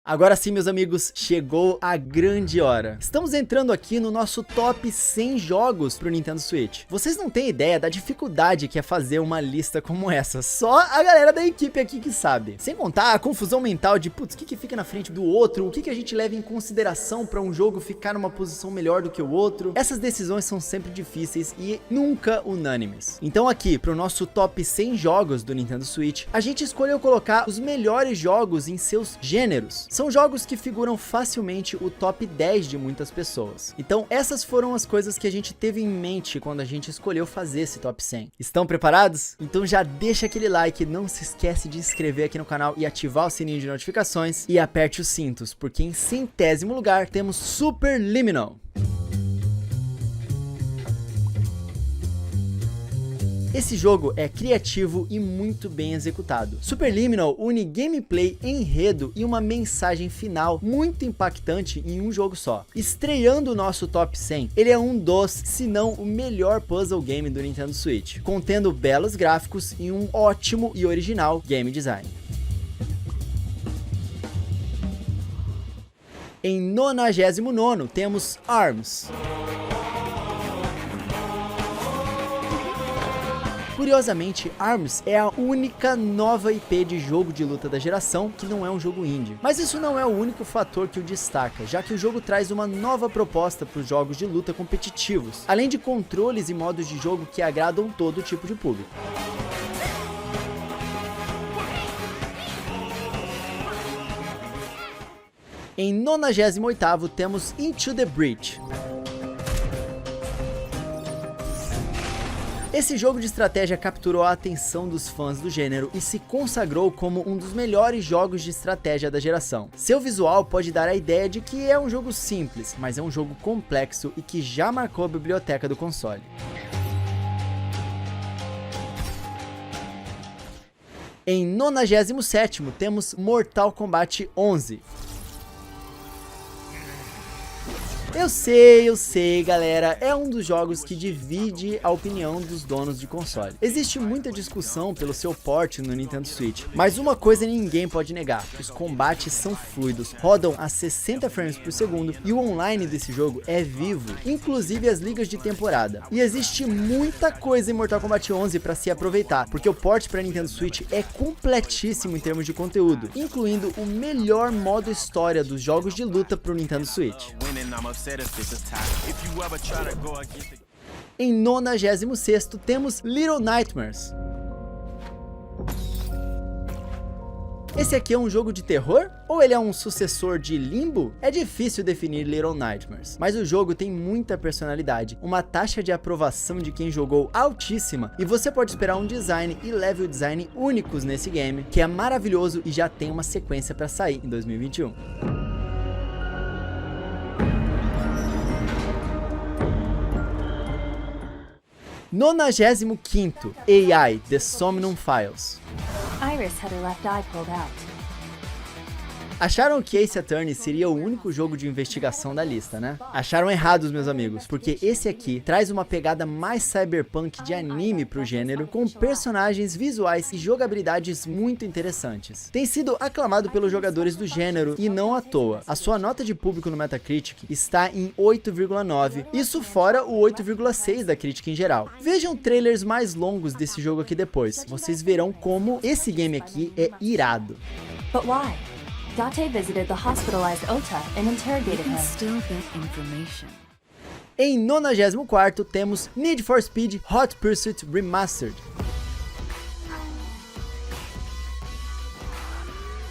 Agora sim, meus amigos, chegou a grande hora. Estamos entrando aqui no nosso top 100 jogos pro Nintendo Switch. Vocês não têm ideia da dificuldade que é fazer uma lista como essa. Só a galera da equipe aqui que sabe. Sem contar a confusão mental de, putz, o que fica na frente do outro? O que a gente leva em consideração para um jogo ficar numa posição melhor do que o outro? Essas decisões são sempre difíceis e nunca unânimes. Então aqui, pro nosso top 100 jogos do Nintendo Switch, a gente escolheu colocar os melhores jogos em seus gêneros. São jogos que figuram facilmente o top 10 de muitas pessoas. Então essas foram as coisas que a gente teve em mente quando a gente escolheu fazer esse top 100. Estão preparados? Então já deixa aquele like, não se esquece de inscrever aqui no canal e ativar o sininho de notificações e aperte os cintos, porque em 100º lugar temos Superliminal. Esse jogo é criativo e muito bem executado. Superliminal une gameplay, enredo e uma mensagem final muito impactante em um jogo só. Estreando o nosso top 100, ele é um dos, se não o melhor puzzle game do Nintendo Switch, contendo belos gráficos e um ótimo e original game design. Em 99º temos ARMS. Curiosamente, ARMS é a única nova IP de jogo de luta da geração que não é um jogo indie. Mas isso não é o único fator que o destaca, já que o jogo traz uma nova proposta para os jogos de luta competitivos, além de controles e modos de jogo que agradam todo tipo de público. Em 98º temos Into the Breach. Esse jogo de estratégia capturou a atenção dos fãs do gênero e se consagrou como um dos melhores jogos de estratégia da geração. Seu visual pode dar a ideia de que é um jogo simples, mas é um jogo complexo e que já marcou a biblioteca do console. Em 97º temos Mortal Kombat 11. Eu sei, galera, é um dos jogos que divide a opinião dos donos de console. Existe muita discussão pelo seu porte no Nintendo Switch, mas uma coisa ninguém pode negar: os combates são fluidos, rodam a 60 frames por segundo e o online desse jogo é vivo, inclusive as ligas de temporada. E existe muita coisa em Mortal Kombat 11 para se aproveitar, porque o port para Nintendo Switch é completíssimo em termos de conteúdo, incluindo o melhor modo história dos jogos de luta para o Nintendo Switch. Em 96º temos Little Nightmares. Esse aqui é um jogo de terror? Ou ele é um sucessor de Limbo? É difícil definir Little Nightmares, mas o jogo tem muita personalidade, uma taxa de aprovação de quem jogou altíssima, e você pode esperar um design e level design únicos nesse game, que é maravilhoso e já tem uma sequência para sair em 2021. No 95º, AI, The Somnium Files. Iris had her left eye pulled out. Acharam que Ace Attorney seria o único jogo de investigação da lista, né? Acharam errados, meus amigos, porque esse aqui traz uma pegada mais cyberpunk de anime pro gênero, com personagens visuais e jogabilidades muito interessantes. Tem sido aclamado pelos jogadores do gênero e não à toa. A sua nota de público no Metacritic está em 8,9, isso fora o 8,6 da crítica em geral. Vejam trailers mais longos desse jogo aqui depois, vocês verão como esse game aqui é irado. But why? Date visited the hospitalized Ota and interrogated him. Still get information. Em 94º temos Need for Speed Hot Pursuit Remastered.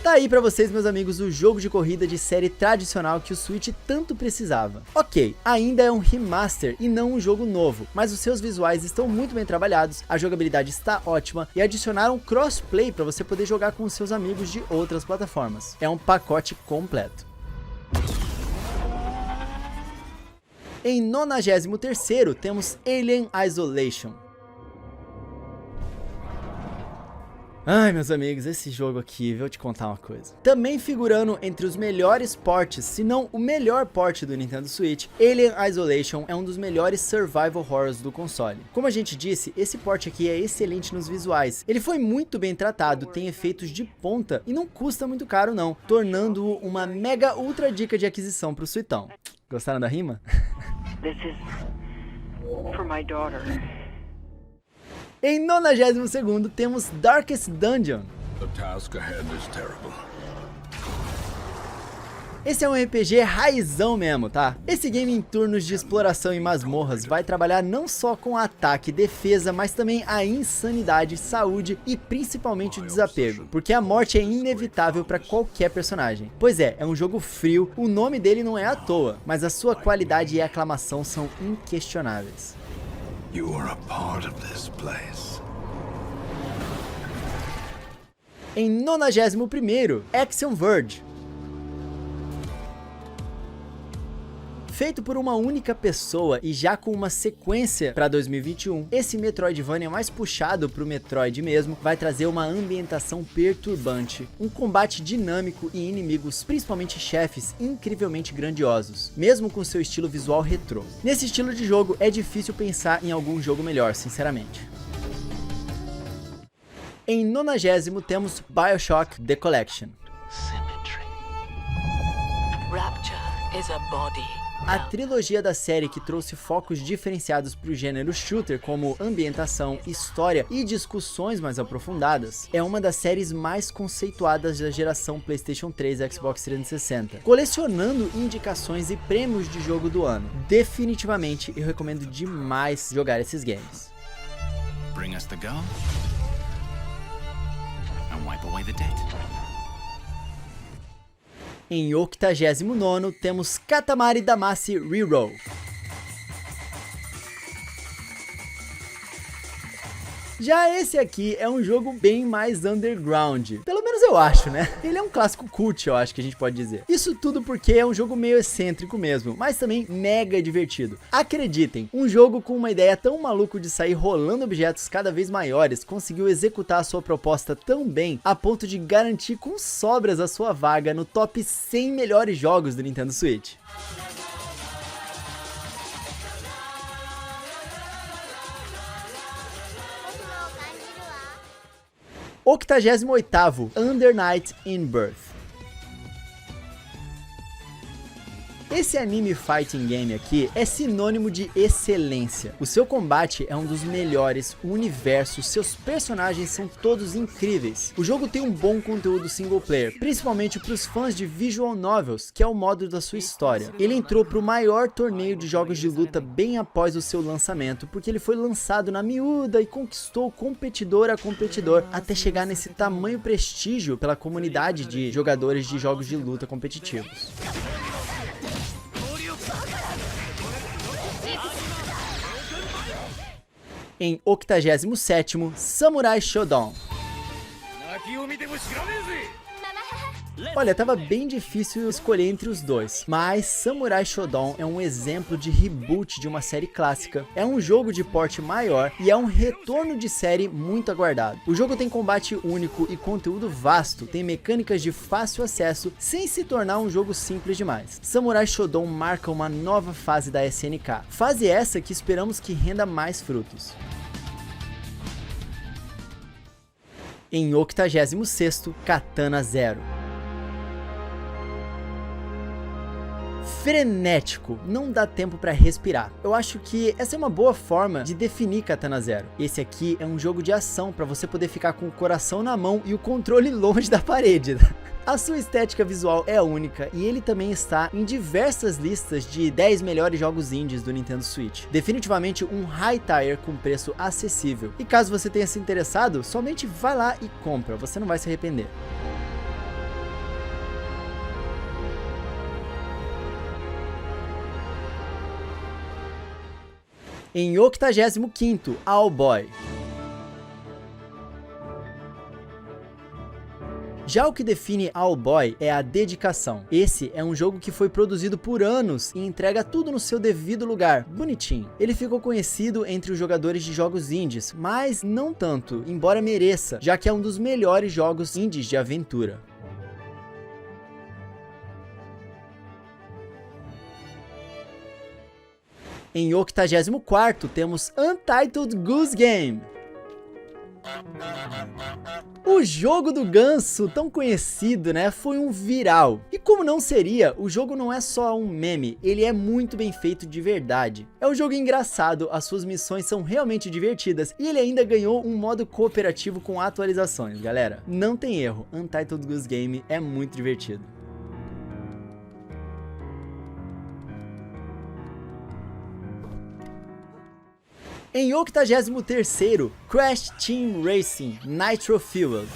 Tá aí pra vocês, meus amigos, o jogo de corrida de série tradicional que o Switch tanto precisava. Ok, ainda é um remaster e não um jogo novo, mas os seus visuais estão muito bem trabalhados, a jogabilidade está ótima e adicionaram crossplay para você poder jogar com os seus amigos de outras plataformas. É um pacote completo. Em 93º temos Alien Isolation. Ai, meus amigos, esse jogo aqui, vou te contar uma coisa. Também figurando entre os melhores portes, se não o melhor porte do Nintendo Switch, Alien Isolation é um dos melhores survival horrors do console. Como a gente disse, esse porte aqui é excelente nos visuais. Ele foi muito bem tratado, tem efeitos de ponta e não custa muito caro não, tornando-o uma mega ultra dica de aquisição pro Suitão. Gostaram da rima? This is for my daughter. Em 92º temos Darkest Dungeon. The task ahead is terrible. Esse é um RPG raizão mesmo, tá? Esse game em turnos de exploração em masmorras vai trabalhar não só com ataque e defesa, mas também a insanidade, saúde e principalmente o desapego, porque a morte é inevitável para qualquer personagem. Pois é um jogo frio, o nome dele não é à toa, mas a sua qualidade e aclamação são inquestionáveis. You are a part of this place. Em 91º, Axiom Verge. Feito por uma única pessoa e já com uma sequência para 2021, esse Metroidvania mais puxado pro Metroid mesmo, vai trazer uma ambientação perturbante, um combate dinâmico e inimigos, principalmente chefes, incrivelmente grandiosos, mesmo com seu estilo visual retrô. Nesse estilo de jogo é difícil pensar em algum jogo melhor, sinceramente. Em 90º temos BioShock The Collection. Symmetry. Rapture is a body. A trilogia da série que trouxe focos diferenciados para o gênero shooter, como ambientação, história e discussões mais aprofundadas, é uma das séries mais conceituadas da geração PlayStation 3 e Xbox 360, colecionando indicações e prêmios de jogo do ano. Definitivamente eu recomendo demais jogar esses games. Bring us the gun and wipe away the dead. Em 89º temos Katamari Damacy Reroll. Já esse aqui é um jogo bem mais underground, pelo menos eu acho, né? Ele é um clássico cult, eu acho que a gente pode dizer. Isso tudo porque é um jogo meio excêntrico mesmo, mas também mega divertido. Acreditem, um jogo com uma ideia tão maluco de sair rolando objetos cada vez maiores conseguiu executar a sua proposta tão bem a ponto de garantir com sobras a sua vaga no top 100 melhores jogos do Nintendo Switch. O 88º, Under Night In-Birth. Esse anime fighting game aqui é sinônimo de excelência. O seu combate é um dos melhores, o universo, seus personagens são todos incríveis. O jogo tem um bom conteúdo single player, principalmente para os fãs de visual novels, que é o modo da sua história. Ele entrou para o maior torneio de jogos de luta bem após o seu lançamento, porque ele foi lançado na miúda e conquistou competidor a competidor, até chegar nesse tamanho prestígio pela comunidade de jogadores de jogos de luta competitivos. Em 87º, Samurai Shodown. Olha, tava bem difícil escolher entre os dois, mas Samurai Shodown é um exemplo de reboot de uma série clássica, é um jogo de porte maior e é um retorno de série muito aguardado. O jogo tem combate único e conteúdo vasto, tem mecânicas de fácil acesso, sem se tornar um jogo simples demais. Samurai Shodown marca uma nova fase da SNK, fase essa que esperamos que renda mais frutos. Em 86º, Katana Zero. Frenético, não dá tempo pra respirar. Eu acho que essa é uma boa forma de definir Katana Zero. Esse aqui é um jogo de ação pra você poder ficar com o coração na mão e o controle longe da parede. A sua estética visual é única e ele também está em diversas listas de 10 melhores jogos indies do Nintendo Switch. Definitivamente um high tier com preço acessível. E caso você tenha se interessado, somente vai lá e compra, você não vai se arrepender. Em 85º, Owlboy. Já o que define Owlboy é a dedicação. Esse é um jogo que foi produzido por anos e entrega tudo no seu devido lugar, bonitinho. Ele ficou conhecido entre os jogadores de jogos indies, mas não tanto, embora mereça, já que é um dos melhores jogos indies de aventura. Em 84º temos Untitled Goose Game. O jogo do ganso, tão conhecido, né, foi um viral. E como não seria, o jogo não é só um meme, ele é muito bem feito de verdade. É um jogo engraçado, as suas missões são realmente divertidas e ele ainda ganhou um modo cooperativo com atualizações, galera. Não tem erro, Untitled Goose Game é muito divertido. Em 83º, Crash Team Racing Nitro Fueled.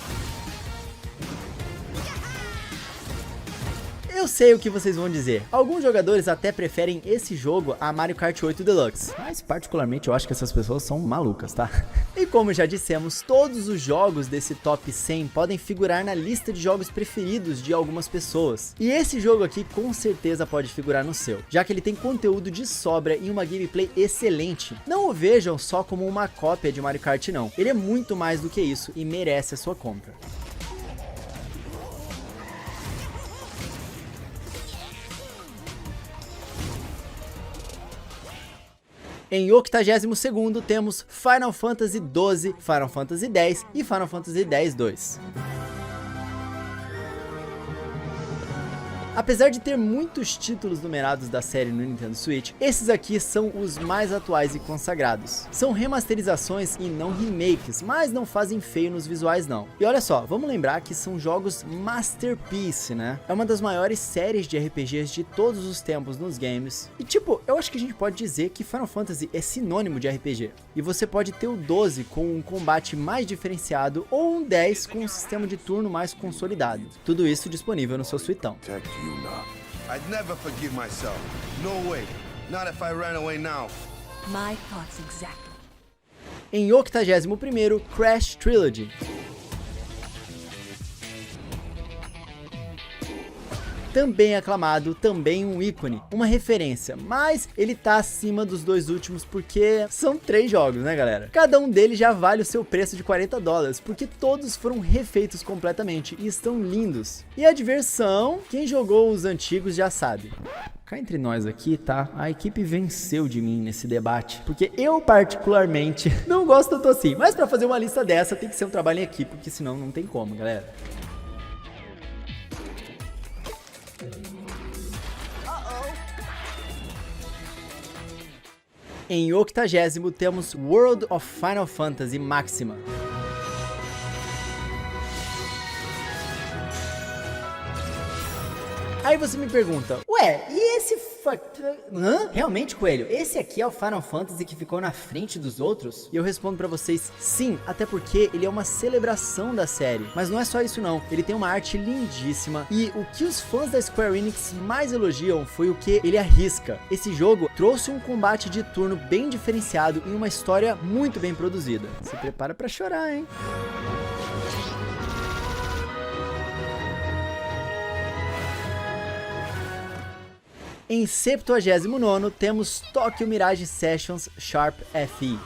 Eu sei o que vocês vão dizer. Alguns jogadores até preferem esse jogo a Mario Kart 8 Deluxe, mas particularmente eu acho que essas pessoas são malucas, tá? E como já dissemos, todos os jogos desse top 100 podem figurar na lista de jogos preferidos de algumas pessoas. E esse jogo aqui com certeza pode figurar no seu, já que ele tem conteúdo de sobra e uma gameplay excelente. Não o vejam só como uma cópia de Mario Kart não, ele é muito mais do que isso e merece a sua compra. Em 82º temos Final Fantasy XII, Final Fantasy X e Final Fantasy X-2. Apesar de ter muitos títulos numerados da série no Nintendo Switch, esses aqui são os mais atuais e consagrados. São remasterizações e não remakes, mas não fazem feio nos visuais não. E olha só, vamos lembrar que são jogos Masterpiece, né? É uma das maiores séries de RPGs de todos os tempos nos games. E tipo, eu acho que a gente pode dizer que Final Fantasy é sinônimo de RPG. E você pode ter o 12 com um combate mais diferenciado ou um 10 com um sistema de turno mais consolidado. Tudo isso disponível no seu suitão. I'd never forgive myself. No way. Not if I ran away now. My thoughts exactly. Em 81º, Crash Trilogy. Também aclamado, também um ícone, uma referência, mas ele tá acima dos dois últimos porque são 3 jogos, né galera? Cada um deles já vale o seu preço de $40, porque todos foram refeitos completamente e estão lindos. E a diversão, quem jogou os antigos já sabe. Cá entre nós aqui, tá? A equipe venceu de mim nesse debate, porque eu particularmente não gosto tanto assim, mas pra fazer uma lista dessa tem que ser um trabalho em equipe, porque senão não tem como, galera. Em 80º temos World of Final Fantasy Maxima. Aí você me pergunta, ué, e esse Hã? Realmente, Coelho? Esse aqui é o Final Fantasy que ficou na frente dos outros? E eu respondo pra vocês, sim, até porque ele é uma celebração da série. Mas não é só isso não, ele tem uma arte lindíssima e o que os fãs da Square Enix mais elogiam foi o que ele arrisca. Esse jogo trouxe um combate de turno bem diferenciado e uma história muito bem produzida. Se prepara pra chorar, hein? Em 79º temos Tokyo Mirage Sessions Sharp FE.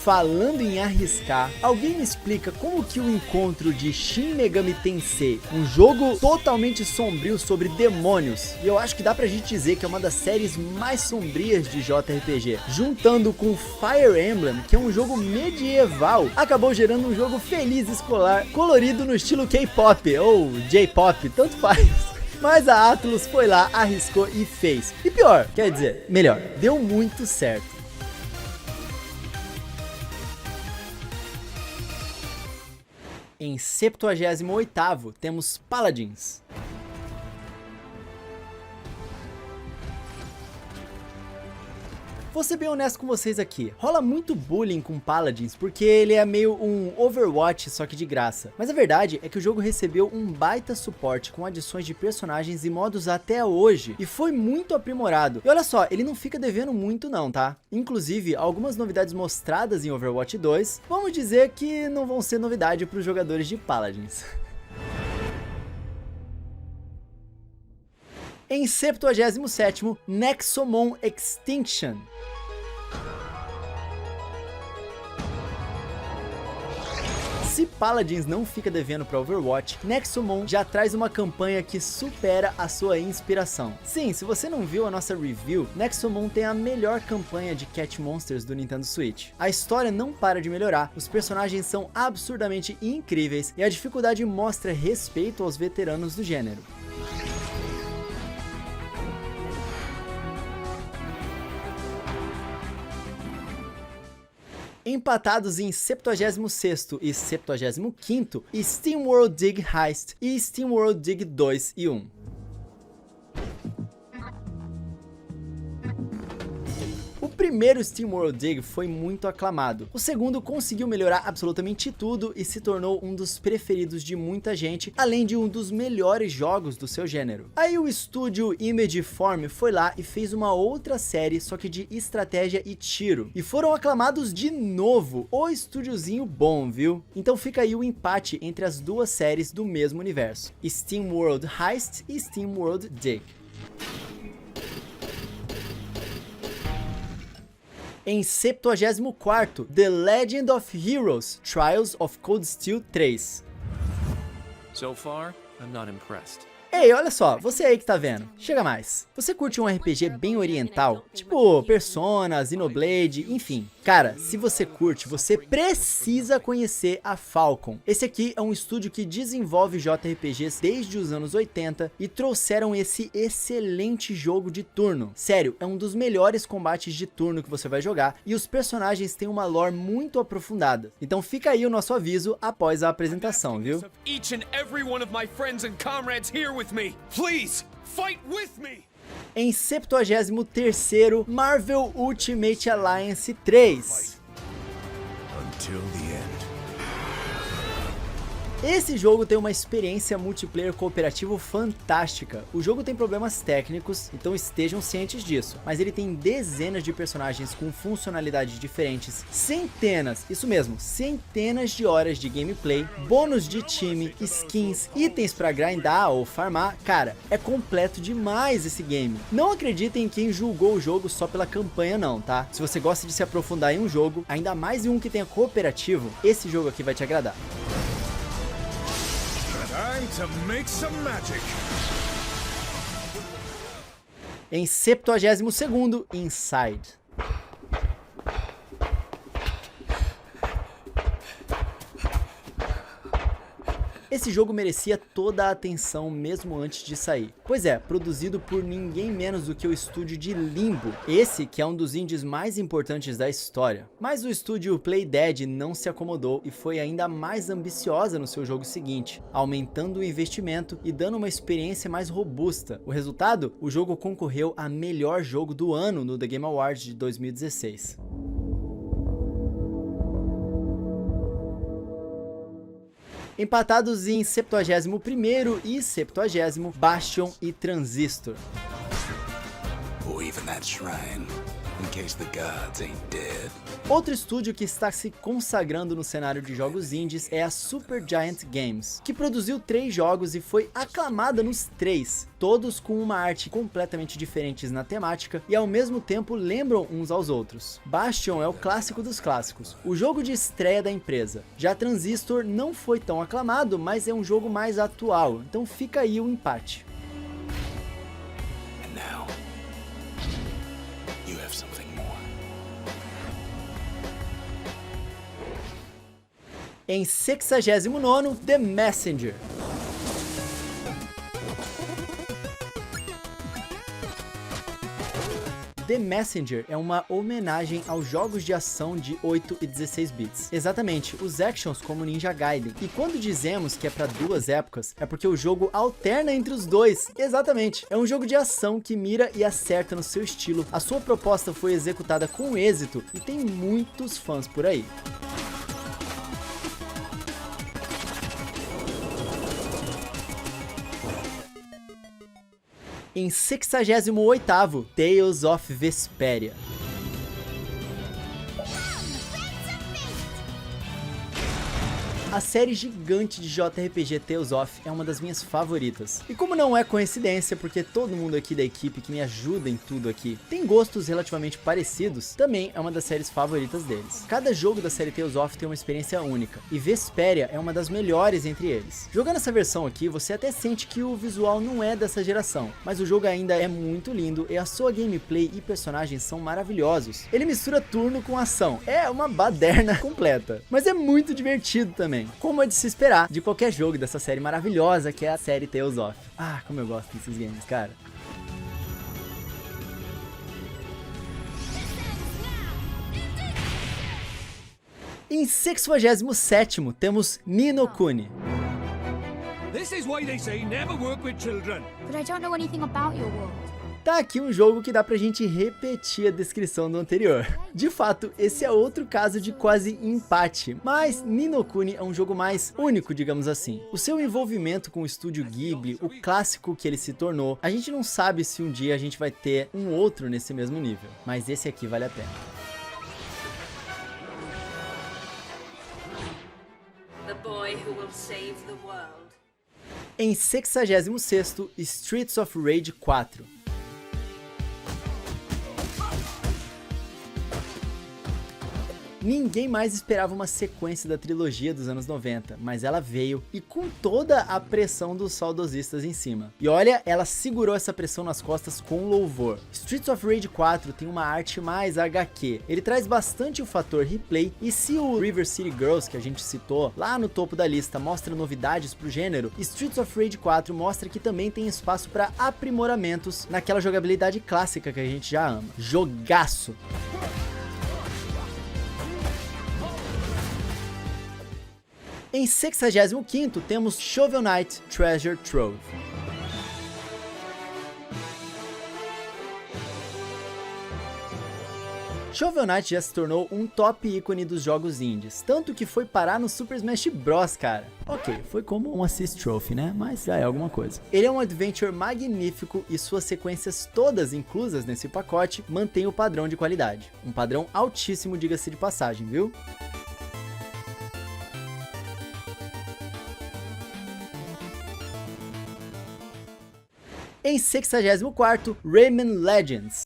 Falando em arriscar, alguém me explica como que o encontro de Shin Megami Tensei, um jogo totalmente sombrio sobre demônios, e eu acho que dá pra gente dizer que é uma das séries mais sombrias de JRPG, juntando com Fire Emblem, que é um jogo medieval, acabou gerando um jogo feliz escolar, colorido no estilo K-pop ou J-pop, tanto faz. Mas a Atlus foi lá, arriscou e fez. E pior, quer dizer, melhor, deu muito certo. Em 78º temos Paladins. Vou ser bem honesto com vocês aqui, rola muito bullying com Paladins, porque ele é meio um Overwatch, só que de graça. Mas a verdade é que o jogo recebeu um baita suporte com adições de personagens e modos até hoje, e foi muito aprimorado. E olha só, ele não fica devendo muito não, tá? Inclusive, algumas novidades mostradas em Overwatch 2, vamos dizer que não vão ser novidade para os jogadores de Paladins. Em 77º, Nexomon Extinction. Se Paladins não fica devendo para Overwatch, Nexomon já traz uma campanha que supera a sua inspiração. Sim, se você não viu a nossa review, Nexomon tem a melhor campanha de Cat Monsters do Nintendo Switch. A história não para de melhorar, os personagens são absurdamente incríveis e a dificuldade mostra respeito aos veteranos do gênero. Empatados em 76º e 75º, SteamWorld Dig Heist e SteamWorld Dig 2 e 1. O primeiro SteamWorld Dig foi muito aclamado. O segundo conseguiu melhorar absolutamente tudo e se tornou um dos preferidos de muita gente, além de um dos melhores jogos do seu gênero. Aí o estúdio Imageform foi lá e fez uma outra série, só que de estratégia e tiro. E foram aclamados de novo. O estúdiozinho bom, viu? Então fica aí o empate entre as duas séries do mesmo universo: SteamWorld Heist e SteamWorld Dig. Em 74º, The Legend of Heroes: Trials of Cold Steel 3. So far, I'm not impressed. Ei, olha só, você aí que tá vendo, chega mais. Você curte um RPG bem oriental, tipo Persona, Xenoblade, enfim. Cara, se você curte, você precisa conhecer a Falcom. Esse aqui é um estúdio que desenvolve JRPGs desde os anos 80 e trouxeram esse excelente jogo de turno. Sério, é um dos melhores combates de turno que você vai jogar e os personagens têm uma lore muito aprofundada. Então fica aí o nosso aviso após a apresentação, viu? Each and every one of my friends and comrades here with me. Please, fight with me. Em 73º, Marvel Ultimate Alliance 3. Until the end. Esse jogo tem uma experiência multiplayer cooperativo fantástica. O jogo tem problemas técnicos, então estejam cientes disso, mas ele tem dezenas de personagens com funcionalidades diferentes, centenas, isso mesmo, centenas de horas de gameplay, bônus de time, skins, itens pra grindar ou farmar. Cara, é completo demais esse game. Não acreditem em quem julgou o jogo só pela campanha não, tá? Se você gosta de se aprofundar em um jogo, ainda mais em um que tenha cooperativo, esse jogo aqui vai te agradar. Time to make some magic. Em 72º, Inside. Esse jogo merecia toda a atenção mesmo antes de sair. Pois é, produzido por ninguém menos do que o estúdio de Limbo, esse que é um dos indies mais importantes da história. Mas o estúdio Playdead não se acomodou e foi ainda mais ambiciosa no seu jogo seguinte, aumentando o investimento e dando uma experiência mais robusta. O resultado? O jogo concorreu a melhor jogo do ano no The Game Awards de 2016. Empatados em 71º e 70º, Bastion e Transistor. Or even that shrine, in case the gods ain't dead. Outro estúdio que está se consagrando no cenário de jogos indies é a Supergiant Games, que produziu 3 jogos e foi aclamada nos 3, todos com uma arte completamente diferentes na temática e ao mesmo tempo lembram uns aos outros. Bastion é o clássico dos clássicos, o jogo de estreia da empresa. Já Transistor não foi tão aclamado, mas é um jogo mais atual, então fica aí o empate. And now, you have something more. Em 69º, The Messenger. The Messenger é uma homenagem aos jogos de ação de 8 e 16 bits. Exatamente, os actions como Ninja Gaiden. E quando dizemos que é para duas épocas, é porque o jogo alterna entre os dois. Exatamente, é um jogo de ação que mira e acerta no seu estilo. A sua proposta foi executada com êxito e tem muitos fãs por aí. Em 68º, Tales of Vesperia. A série gigante de JRPG Tales of é uma das minhas favoritas. E como não é coincidência, porque todo mundo aqui da equipe que me ajuda em tudo aqui tem gostos relativamente parecidos, também é uma das séries favoritas deles. Cada jogo da série Tales of tem uma experiência única, e Vesperia é uma das melhores entre eles. Jogando essa versão aqui, você até sente que o visual não é dessa geração, mas o jogo ainda é muito lindo e a sua gameplay e personagens são maravilhosos. Ele mistura turno com ação, é uma baderna completa, mas é muito divertido também. Como é de se esperar de qualquer jogo dessa série maravilhosa que é a série Tales of. Ah, como eu gosto desses games, cara. Em 67º temos Ni no Kuni. This is why they say never work with children. But I don't know anything about your world. Tá aqui um jogo que dá pra gente repetir a descrição do anterior. De fato, esse é outro caso de quase empate, mas Ni no Kuni é um jogo mais único, digamos assim. O seu envolvimento com o estúdio Ghibli, o clássico que ele se tornou, a gente não sabe se um dia a gente vai ter um outro nesse mesmo nível, mas esse aqui vale a pena. The boy who will save the world. Em 66º, Streets of Rage 4. Ninguém mais esperava uma sequência da trilogia dos anos 90, mas ela veio e com toda a pressão dos saudosistas em cima. E olha, ela segurou essa pressão nas costas com louvor. Streets of Rage 4 tem uma arte mais HQ, ele traz bastante o fator replay, e se o River City Girls, que a gente citou lá no topo da lista, mostra novidades pro gênero, Streets of Rage 4 mostra que também tem espaço para aprimoramentos naquela jogabilidade clássica que a gente já ama. Jogaço! Em 65º temos Shovel Knight Treasure Trove. Shovel Knight já se tornou um top ícone dos jogos indies, tanto que foi parar no Super Smash Bros, cara. Ok, foi como um Assist Trophy, né? Mas já é alguma coisa. Ele é um adventure magnífico e suas sequências todas inclusas nesse pacote mantêm o padrão de qualidade. Um padrão altíssimo, diga-se de passagem, viu? Em 64º, Rayman Legends.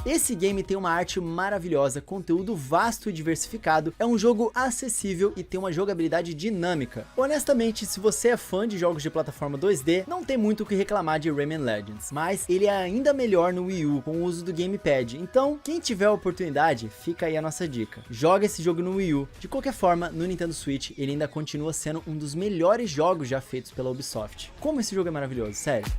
Esse game tem uma arte maravilhosa, conteúdo vasto e diversificado, é um jogo acessível e tem uma jogabilidade dinâmica. Honestamente, se você é fã de jogos de plataforma 2D, não tem muito o que reclamar de Rayman Legends, mas ele é ainda melhor no Wii U com o uso do gamepad, então quem tiver a oportunidade, fica aí a nossa dica. Joga esse jogo no Wii U. De qualquer forma, no Nintendo Switch, ele ainda continua sendo um dos melhores jogos já feitos pela Ubisoft. Como esse jogo é maravilhoso, sério.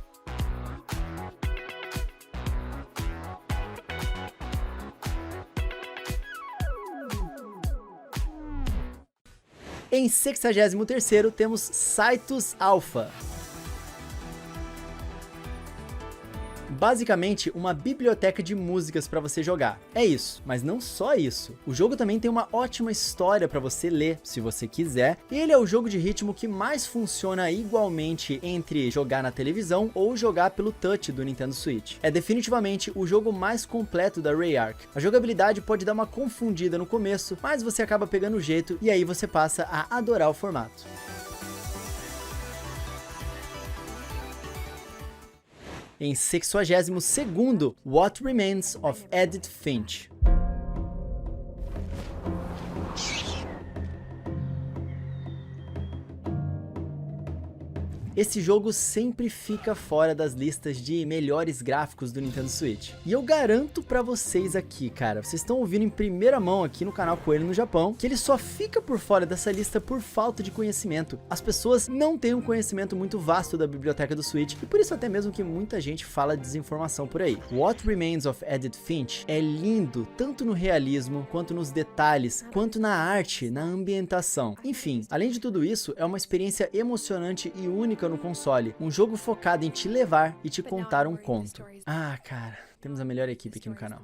Em 63º temos Cytus Alpha. Basicamente, uma biblioteca de músicas para você jogar. É isso, mas não só isso. O jogo também tem uma ótima história para você ler, se você quiser. E ele é o jogo de ritmo que mais funciona igualmente entre jogar na televisão ou jogar pelo touch do Nintendo Switch. É definitivamente o jogo mais completo da Rayark. A jogabilidade pode dar uma confundida no começo, mas você acaba pegando o jeito e aí você passa a adorar o formato. Em 62º, What Remains of Edith Finch. esse jogo sempre fica fora das listas de melhores gráficos do Nintendo Switch. E eu garanto pra vocês aqui, cara, vocês estão ouvindo em primeira mão aqui no canal Coelho no Japão, que ele só fica por fora dessa lista por falta de conhecimento. As pessoas não têm um conhecimento muito vasto da biblioteca do Switch, e por isso até mesmo que muita gente fala desinformação por aí. What Remains of Edith Finch é lindo, tanto no realismo, quanto nos detalhes, quanto na arte, na ambientação. Enfim, além de tudo isso, é uma experiência emocionante e única no console. Um jogo focado em te levar e te contar um conto. Ah, cara, temos a melhor equipe aqui no canal.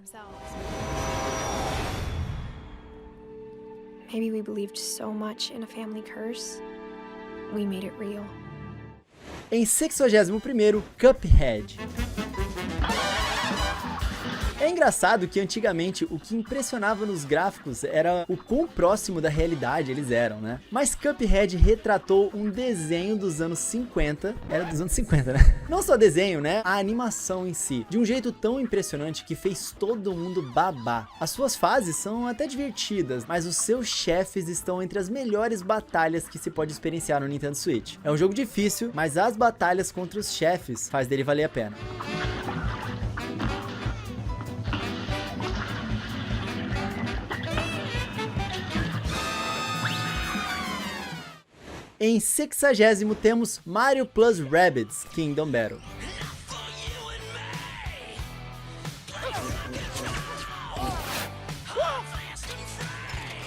Maybe we believed so much in a family curse, we made it real. Em 61º, Cuphead. É engraçado que antigamente o que impressionava nos gráficos era o quão próximo da realidade eles eram, né? Mas Cuphead retratou um desenho dos anos 50, era dos anos 50, né? Não só desenho, né? A animação em si, de um jeito tão impressionante que fez todo mundo babar. As suas fases são até divertidas, mas os seus chefes estão entre as melhores batalhas que se pode experienciar no Nintendo Switch. É um jogo difícil, mas as batalhas contra os chefes faz dele valer a pena. Em 60º temos Mario Plus Rabbids Kingdom Battle.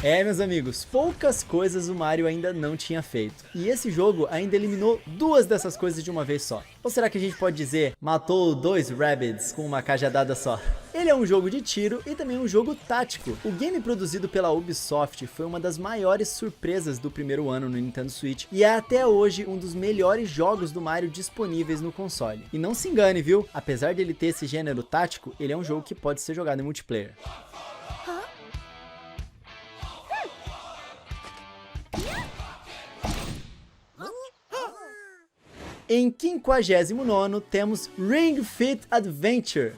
É, meus amigos, poucas coisas o Mario ainda não tinha feito. E esse jogo ainda eliminou duas dessas coisas de uma vez só. Ou será que a gente pode dizer, matou 2 Rabbids com uma cajadada só? Ele é um jogo de tiro e também um jogo tático. O game produzido pela Ubisoft foi uma das maiores surpresas do primeiro ano no Nintendo Switch e é até hoje um dos melhores jogos do Mario disponíveis no console. E não se engane, viu? Apesar dele ter esse gênero tático, ele é um jogo que pode ser jogado em multiplayer. Em 59º temos Ring Fit Adventure.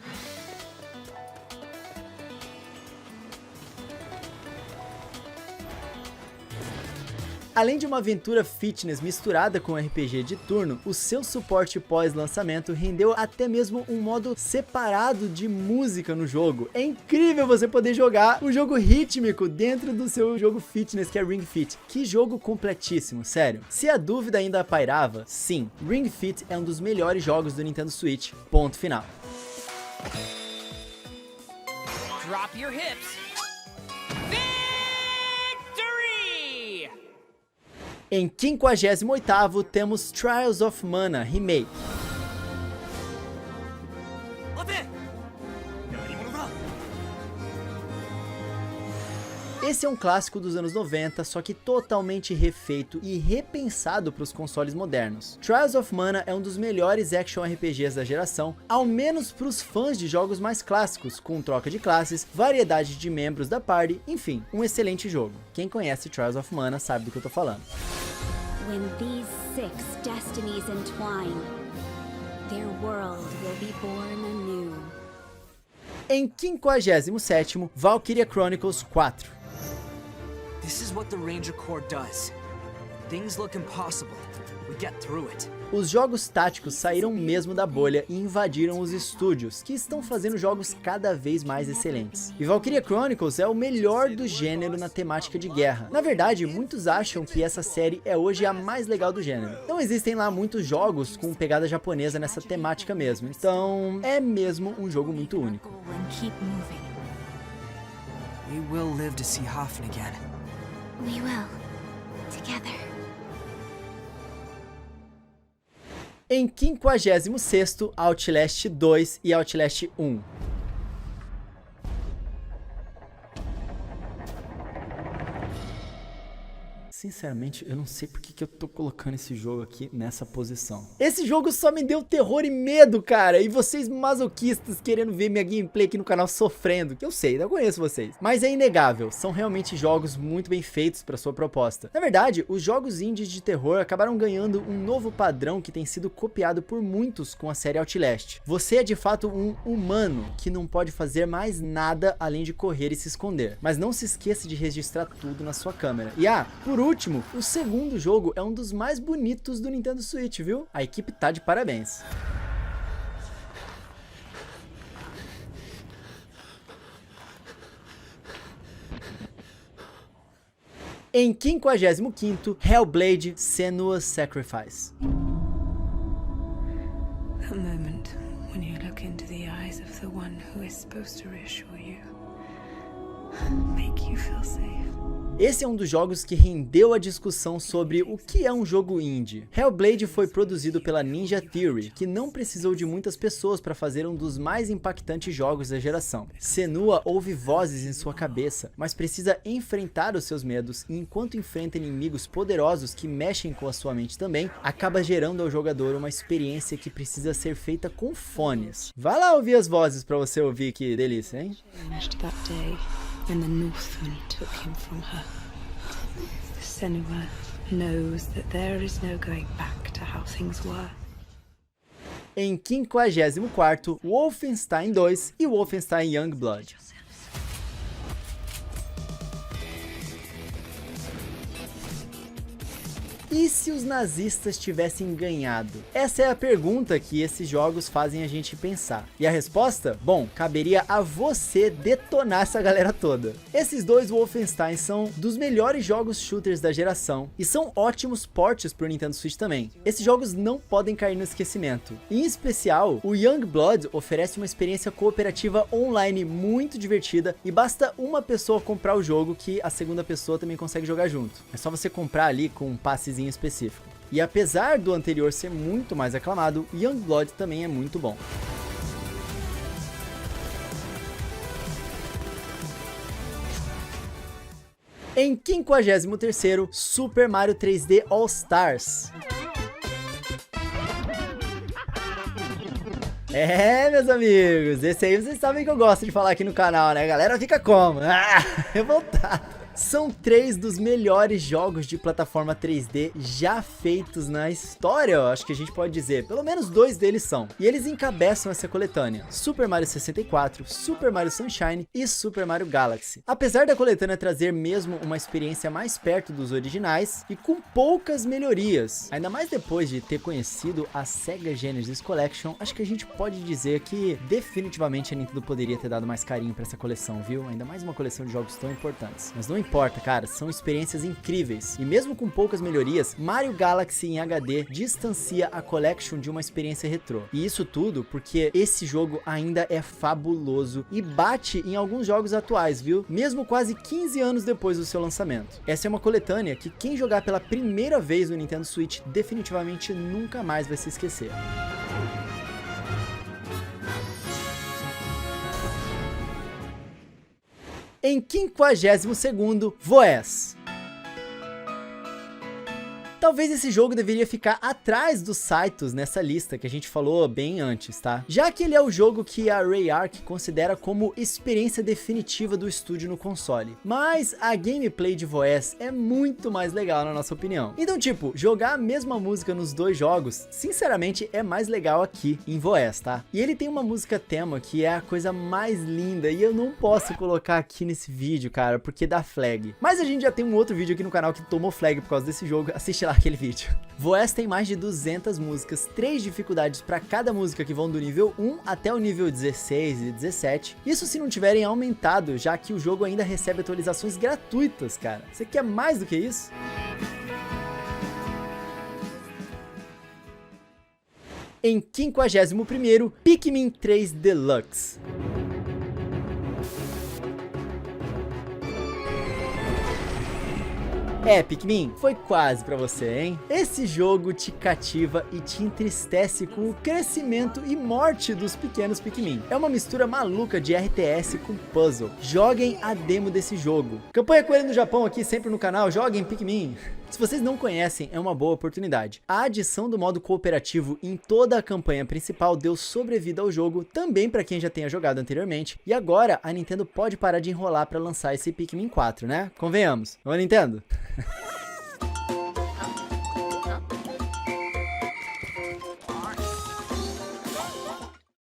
Além de uma aventura fitness misturada com RPG de turno, o seu suporte pós-lançamento rendeu até mesmo um modo separado de música no jogo. É incrível você poder jogar um jogo rítmico dentro do seu jogo fitness, que é Ring Fit. Que jogo completíssimo, sério. Se a dúvida ainda pairava, sim, Ring Fit é um dos melhores jogos do Nintendo Switch, ponto final. Drop your hips. Em 58º temos Trials of Mana Remake. Esse é um clássico dos anos 90, só que totalmente refeito e repensado para os consoles modernos. Trials of Mana é um dos melhores action RPGs da geração, ao menos para os fãs de jogos mais clássicos, com troca de classes, variedade de membros da party, enfim, um excelente jogo. Quem conhece Trials of Mana sabe do que eu tô falando. When these 6 destinies entwine, their world will be born anew. Em 57º, Valkyria Chronicles 4. This is what the Ranger Corps does. Things look impossible. We get through it. Os jogos táticos saíram mesmo da bolha e invadiram os estúdios, que estão fazendo jogos cada vez mais excelentes. E Valkyria Chronicles é o melhor do gênero na temática de guerra. Na verdade, muitos acham que essa série é hoje a mais legal do gênero. Então existem lá muitos jogos com pegada japonesa nessa temática mesmo. Então é mesmo um jogo muito único. We will live to see Hoffen again. We will. Together. Em 56º, Outlast 2 e Outlast 1. Sinceramente, eu não sei porque que eu tô colocando esse jogo aqui nessa posição. Esse jogo só me deu terror e medo, cara. E vocês masoquistas querendo ver minha gameplay aqui no canal sofrendo. Que eu sei, eu conheço vocês. Mas é inegável, são realmente jogos muito bem feitos para sua proposta. Na verdade, os jogos indies de terror acabaram ganhando um novo padrão que tem sido copiado por muitos com a série Outlast. Você é de fato um humano que não pode fazer mais nada além de correr e se esconder. Mas não se esqueça de registrar tudo na sua câmera. E por último, o segundo jogo é um dos mais bonitos do Nintendo Switch, viu? A equipe tá de parabéns. Em 55º, Hellblade: Senua's Sacrifice. That moment when you look into the eyes of the one who is supposed to reassure you, make you feel safe. Esse é um dos jogos que rendeu a discussão sobre o que é um jogo indie. Hellblade foi produzido pela Ninja Theory, que não precisou de muitas pessoas para fazer um dos mais impactantes jogos da geração. Senua ouve vozes em sua cabeça, mas precisa enfrentar os seus medos, e enquanto enfrenta inimigos poderosos que mexem com a sua mente também, acaba gerando ao jogador uma experiência que precisa ser feita com fones. Vai lá ouvir as vozes para você ouvir, que delícia, hein? And the Northwind took him from her. Senua knows that there is no going back to how things were. Em 54º, Wolfenstein 2 e Wolfenstein Youngblood. E se os nazistas tivessem ganhado? Essa é a pergunta que esses jogos fazem a gente pensar. E a resposta? Bom, caberia a você detonar essa galera toda. Esses dois Wolfenstein são dos melhores jogos shooters da geração e são ótimos portes pro Nintendo Switch também. Esses jogos não podem cair no esquecimento. Em especial, o Youngblood oferece uma experiência cooperativa online muito divertida e basta uma pessoa comprar o jogo que a segunda pessoa também consegue jogar junto. É só você comprar ali com um passezinho específico. E apesar do anterior ser muito mais aclamado, Youngblood também é muito bom. Em 53º, Super Mario 3D All Stars. É, meus amigos, esse aí vocês sabem que eu gosto de falar aqui no canal, né? A galera fica como? Revoltado. São 3 dos melhores jogos de plataforma 3D já feitos na história, eu acho que a gente pode dizer. Pelo menos 2 deles são. E eles encabeçam essa coletânea: Super Mario 64, Super Mario Sunshine e Super Mario Galaxy. Apesar da coletânea trazer mesmo uma experiência mais perto dos originais e com poucas melhorias, ainda mais depois de ter conhecido a Sega Genesis Collection, acho que a gente pode dizer que definitivamente a Nintendo poderia ter dado mais carinho pra essa coleção, viu? Ainda mais uma coleção de jogos tão importantes. Mas não importa, cara, são experiências incríveis. E mesmo com poucas melhorias, Mario Galaxy em HD distancia a Collection de uma experiência retrô. E isso tudo porque esse jogo ainda é fabuloso e bate em alguns jogos atuais, viu? Mesmo quase 15 anos depois do seu lançamento. Essa é uma coletânea que quem jogar pela primeira vez no Nintendo Switch definitivamente nunca mais vai se esquecer. Em 52º, Voez. Talvez esse jogo deveria ficar atrás dos Saitos nessa lista que a gente falou bem antes, tá? Já que ele é o jogo que a Rayark considera como experiência definitiva do estúdio no console. Mas a gameplay de Voez é muito mais legal na nossa opinião. Então, tipo, jogar a mesma música nos 2 jogos, sinceramente, é mais legal aqui em Voez, tá? E ele tem uma música tema que é a coisa mais linda e eu não posso colocar aqui nesse vídeo, cara, porque dá flag. Mas a gente já tem um outro vídeo aqui no canal que tomou flag por causa desse jogo, assiste lá aquele vídeo. Voez tem mais de 200 músicas, 3 dificuldades para cada música que vão do nível 1 até o nível 16 e 17. Isso se não tiverem aumentado, já que o jogo ainda recebe atualizações gratuitas, cara. Você quer mais do que isso? Em 51º, Pikmin 3 Deluxe. É, Pikmin, foi quase pra você, hein? Esse jogo te cativa e te entristece com o crescimento e morte dos pequenos Pikmin. É uma mistura maluca de RTS com puzzle. Joguem a demo desse jogo. Campanha Coelho no Japão aqui sempre no canal, joguem Pikmin. Se vocês não conhecem, é uma boa oportunidade. A adição do modo cooperativo em toda a campanha principal deu sobrevida ao jogo, também para quem já tenha jogado anteriormente, e agora a Nintendo pode parar de enrolar para lançar esse Pikmin 4, né? Convenhamos. Ô, Nintendo?